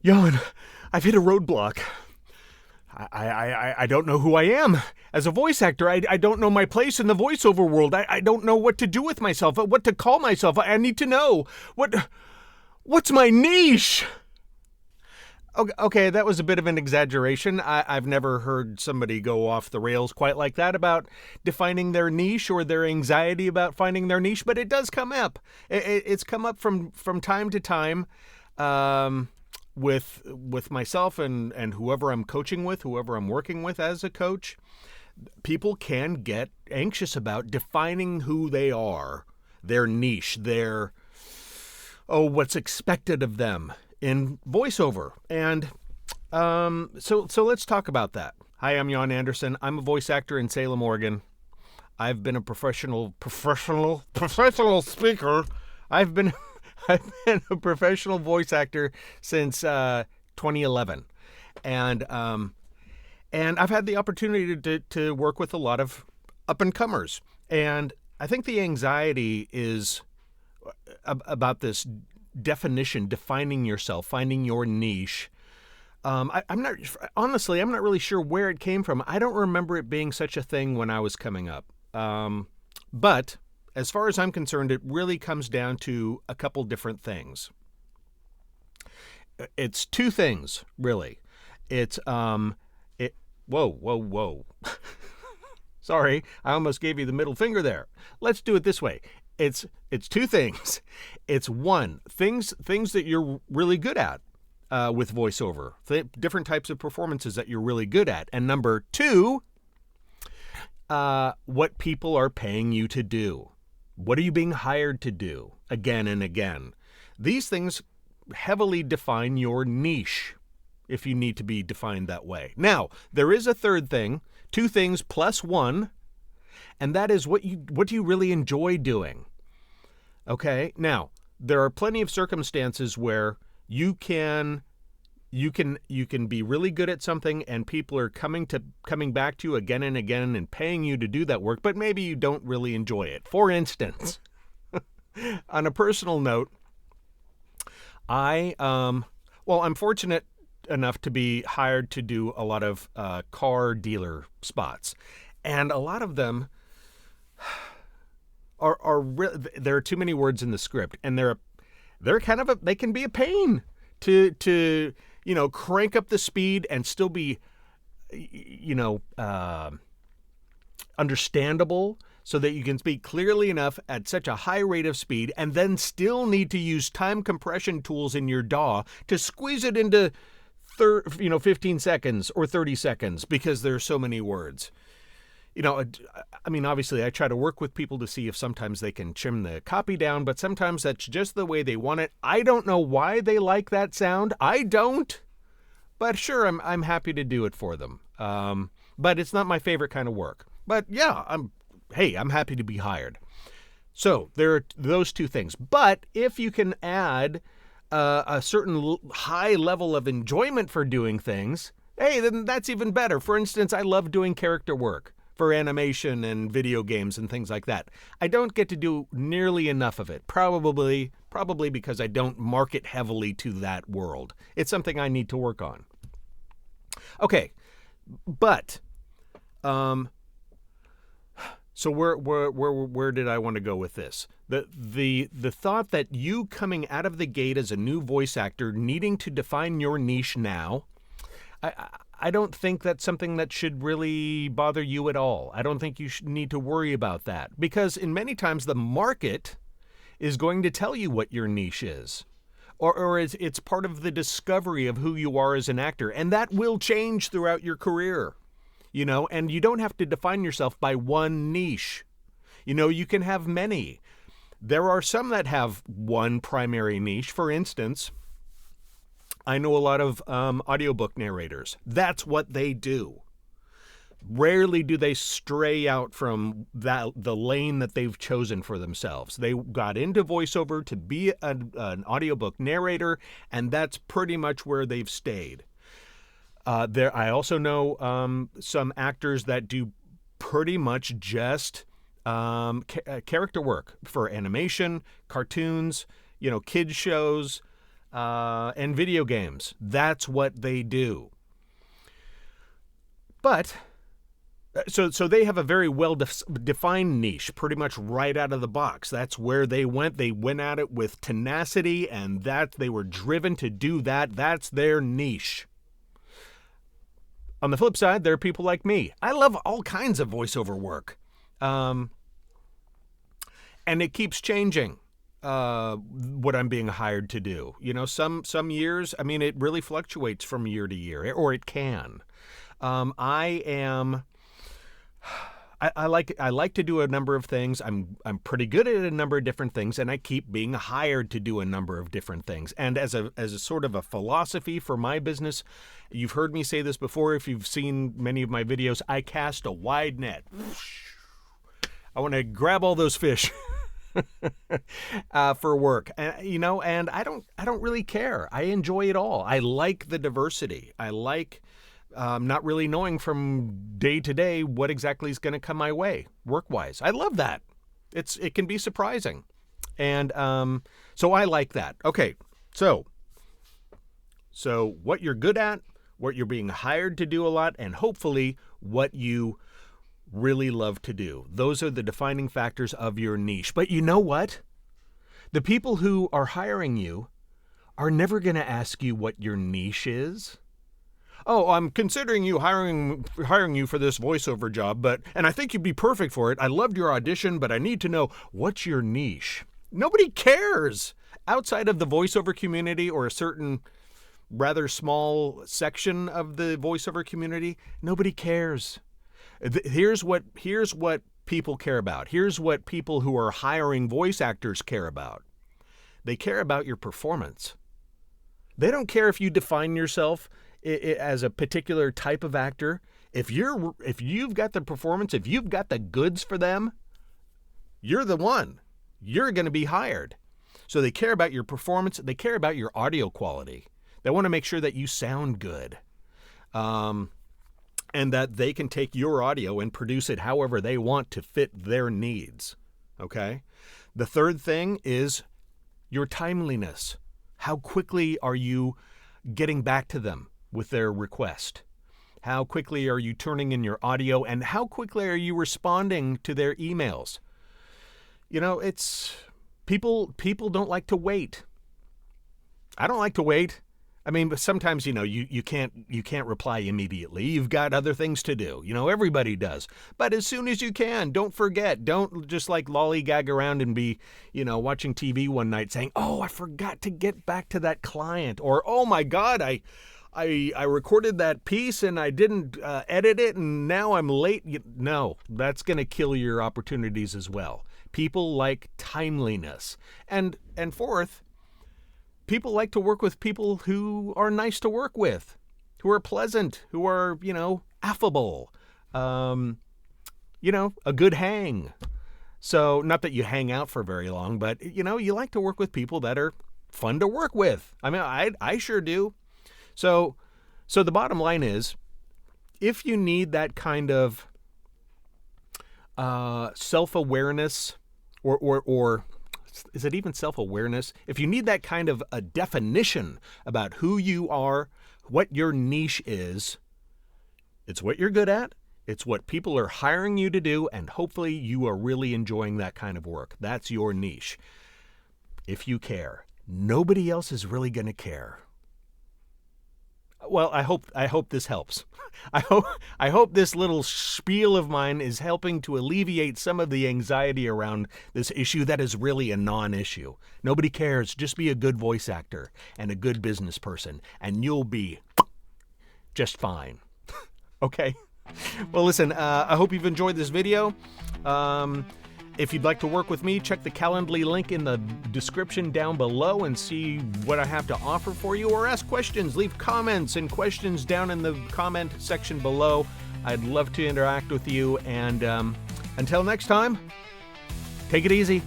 Jan, I've hit a roadblock. I don't know who I am. As a voice actor, I don't know my place in the voiceover world. I don't know what to do with myself, what to call myself. I need to know. What's my niche? Okay, that was a bit of an exaggeration. I've never heard somebody go off the rails quite like that about defining their niche or their anxiety about finding their niche, but it does come up. It's come up from time to time. With myself and whoever I'm coaching with, whoever I'm working with as a coach, people can get anxious about defining who they are, their niche, what's expected of them in voiceover. And so let's talk about that. Hi, I'm Jan Anderson. I'm a voice actor in Salem, Oregon. I've been a professional speaker. I've been a professional voice actor since 2011, and I've had the opportunity to work with a lot of up and comers. And I think the anxiety is about this definition, defining yourself, finding your niche. I'm not really sure where it came from. I don't remember it being such a thing when I was coming up, but as far as I'm concerned, it really comes down to a couple different things. It's two things, really. It's whoa. Sorry, I almost gave you the middle finger there. Let's do it this way. It's two things. It's one, things that you're really good at with voiceover, different types of performances that you're really good at. And number two, what people are paying you to do. What are you being hired to do again and again? These things heavily define your niche, if you need to be defined that way. Now, there is a third thing, two things plus one, and that is what do you really enjoy doing? Okay? Now, there are plenty of circumstances where you can be really good at something and people are coming back to you again and again and paying you to do that work, but maybe you don't really enjoy it. For instance, on a personal note, I'm fortunate enough to be hired to do a lot of car dealer spots, and a lot of them there are too many words in the script, and they can be a pain to crank up the speed and still be, understandable so that you can speak clearly enough at such a high rate of speed, and then still need to use time compression tools in your DAW to squeeze it into 15 seconds or 30 seconds because there's so many words. Obviously I try to work with people to see if sometimes they can trim the copy down, but sometimes that's just the way they want it. I don't know why they like that sound. I don't. But sure, I'm happy to do it for them. But it's not my favorite kind of work. But yeah, I'm happy to be hired. So there are those two things. But if you can add a certain high level of enjoyment for doing things, hey, then that's even better. For instance, I love doing character work for animation and video games and things like that. I don't get to do nearly enough of it, probably because I don't market heavily to that world. It's something I need to work on. Okay, but so where did I want to go with this? The thought that you coming out of the gate as a new voice actor, needing to define your niche now, I don't think that's something that should really bother you at all. I don't think you should need to worry about that, because in many times the market is going to tell you what your niche is, or it's part of the discovery of who you are as an actor, and that will change throughout your career, and you don't have to define yourself by one niche. You can have many. There are some that have one primary niche. For instance, I know a lot of audiobook narrators. That's what they do. Rarely do they stray out from the lane that they've chosen for themselves. They got into voiceover to be an audiobook narrator, and that's pretty much where they've stayed. I also know some actors that do pretty much just character work for animation, cartoons, kids shows, and video games. That's what they do. But so they have a very well-defined niche, pretty much right out of the box. That's where they went. They went at it with tenacity, and that they were driven to do that. That's their niche. On the flip side, there are people like me. I love all kinds of voiceover work. And it keeps changing what I'm being hired to do. You know, some years, I mean, it really fluctuates from year to year, or it can. I like to do a number of things. I'm pretty good at a number of different things, and I keep being hired to do a number of different things. And as a sort of a philosophy for my business, you've heard me say this before. If you've seen many of my videos, I cast a wide net. I want to grab all those fish for work, and I don't really care. I enjoy it all. I like the diversity. I like not really knowing from day to day what exactly is going to come my way work-wise. I love that. It can be surprising, and so I like that. Okay, so what you're good at, what you're being hired to do a lot, and hopefully what you really love to do. Those are the defining factors of your niche. But you know what? The people who are hiring you are never going to ask you what your niche is. Oh, I'm considering you hiring you for this voiceover job, and I think you'd be perfect for it. I loved your audition, but I need to know, what's your niche? Nobody cares. Outside of the voiceover community, or a certain rather small section of the voiceover community, nobody cares. Here's what people care about. Here's what people who are hiring voice actors care about. They care about your performance. They don't care if you define yourself as a particular type of actor. If you've got the performance, if you've got the goods for them, you're the one. You're going to be hired. So they care about your performance. They care about your audio quality. They want to make sure that you sound good. And that they can take your audio and produce it however they want to fit their needs. Okay? The third thing is your timeliness. How quickly are you getting back to them with their request? How quickly are you turning in your audio, and how quickly are you responding to their emails? You know, it's people don't like to wait. I don't like to wait. I mean, but sometimes, you can't reply immediately. You've got other things to do. Everybody does. But as soon as you can, don't forget. Don't just like lollygag around and be, watching TV one night saying, "Oh, I forgot to get back to that client," or "Oh my God, I recorded that piece and I didn't edit it and now I'm late." No, that's going to kill your opportunities as well. People like timeliness. And fourth, people like to work with people who are nice to work with, who are pleasant, who are, affable, a good hang. So not that you hang out for very long, but, you like to work with people that are fun to work with. I mean, I sure do. So the bottom line is, if you need that kind of self-awareness, or is it even self-awareness? If you need that kind of a definition about who you are, what your niche is, it's what you're good at, it's what people are hiring you to do, and hopefully you are really enjoying that kind of work. That's your niche. If you care, nobody else is really going to care. Well, I hope this helps. I hope this little spiel of mine is helping to alleviate some of the anxiety around this issue that is really a non-issue. Nobody cares. Just be a good voice actor and a good business person, and you'll be just fine. Okay? Well, listen, I hope you've enjoyed this video. If you'd like to work with me, check the Calendly link in the description down below and see what I have to offer for you, or ask questions. Leave comments and questions down in the comment section below. I'd love to interact with you, and until next time, take it easy.